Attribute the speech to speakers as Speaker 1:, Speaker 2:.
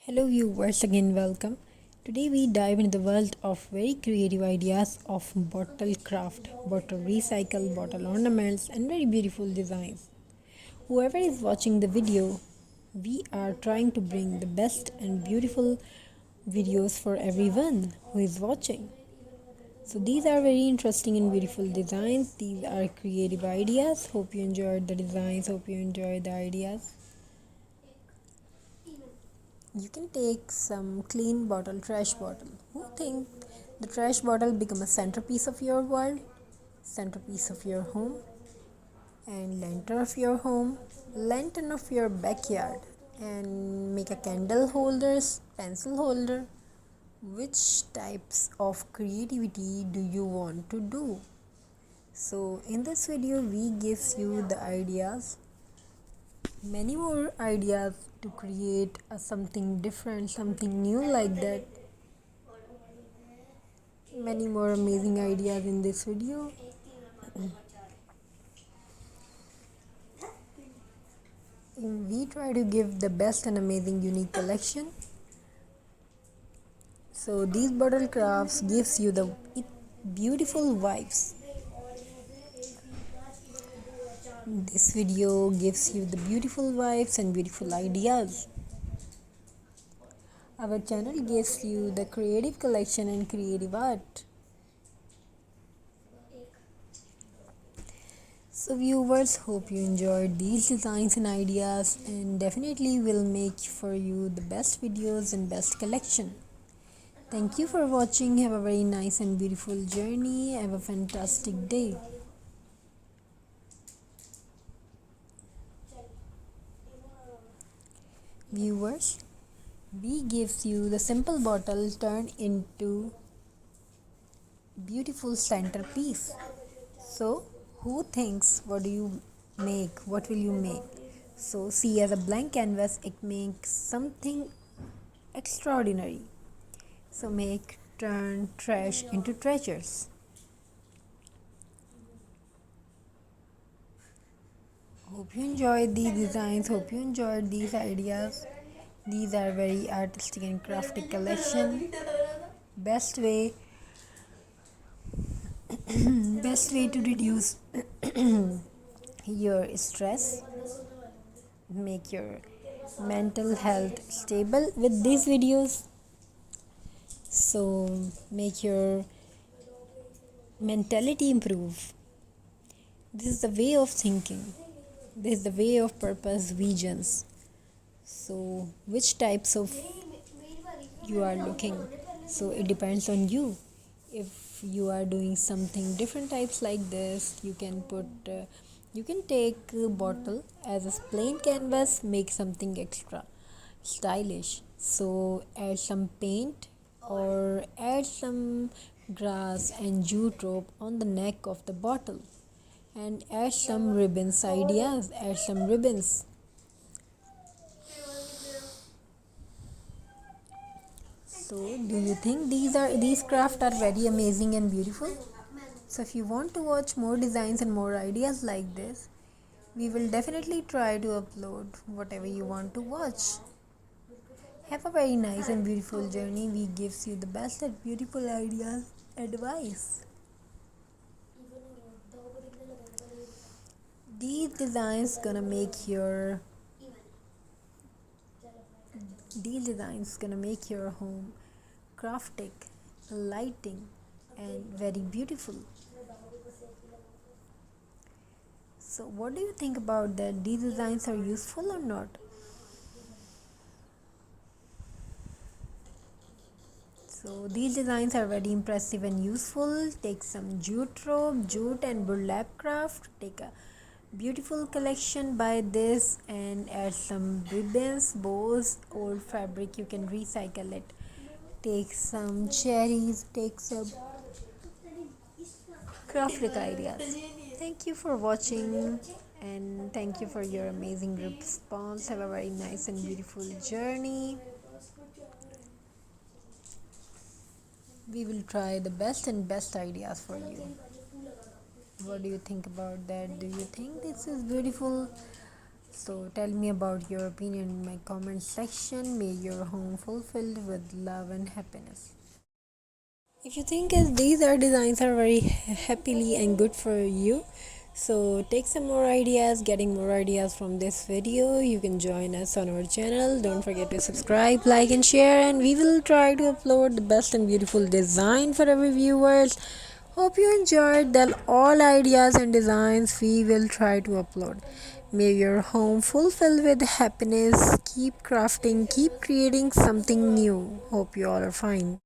Speaker 1: Hello viewers, again welcome. Today we dive into the world of very creative ideas of bottle craft, bottle recycle, bottle ornaments and very beautiful designs. Whoever is watching the video, we are trying to bring the best and beautiful videos for everyone who is watching. So these are very interesting and beautiful designs. These are creative ideas. Hope you enjoyed the designs, hope you enjoyed the ideas. You can take some clean bottle, trash bottle. Who think the trash bottle become a centerpiece of your world, centerpiece of your home, and lantern of your home, lantern of your backyard, and make a candle holders, pencil holder? Which types of creativity do you want to do? So in this video, we gives you the ideas, many more ideas to create something different, something new like that. Many more amazing ideas in this video. We try to give the best and amazing unique collection. So these bottle crafts gives you the beautiful vibes. This video gives you the beautiful vibes and beautiful ideas. Our channel gives you the creative collection and creative art. So viewers, hope you enjoyed these designs and ideas, and definitely will make for you the best videos and best collection. Thank you for watching. Have a very nice and beautiful journey. Have a fantastic day. Viewers, we gives you the simple bottle turned into beautiful centerpiece. So who thinks what do you make? What will you make? So see, as a blank canvas, it makes something extraordinary. So turn trash into treasures. Hope you enjoyed these designs. Hope you enjoyed these ideas. These are very artistic and crafty collection. Best way, best way to reduce your stress, make your mental health stable with these videos. So make your mentality improve. This is the way of thinking. This is the way of purpose, visions. So which types of you are looking? So it depends on you. If you are doing something different types like this, you can you can take a bottle as a plain canvas, make something extra stylish. So add some paint or add some grass and jute rope on the neck of the bottle, and add some ribbons ideas, add some ribbons. So do you think these crafts are very amazing and beautiful? So if you want to watch more designs and more ideas like this, we will definitely try to upload whatever you want to watch. Have a very nice and beautiful journey. We gives you the best and beautiful ideas, advice. These designs gonna make your home craftic, lighting, and very beautiful. So what do you think about that? These designs are useful or not? So these designs are very impressive and useful. Take some jute rope, jute and burlap craft. Take a beautiful collection by this and add some ribbons, bows, old fabric. You can recycle it. Take some cherries. Take some craftic ideas. Thank you for watching, and thank you for your amazing response. Have a very nice and beautiful journey. We will try the best and best ideas for you. What do you think about that? Do you think this is beautiful? So tell me about your opinion in my comment section. Make your home fulfilled with love and happiness. If you think as these are designs are very happily and good for you, so take some more ideas, getting more ideas from this video. You can join us on our channel. Don't forget to subscribe, like and share, and we will try to upload the best and beautiful design for our viewers. Hope you enjoyed the all ideas and designs we will try to upload. May your home fulfill with happiness. Keep crafting, keep creating something new. Hope you all are fine.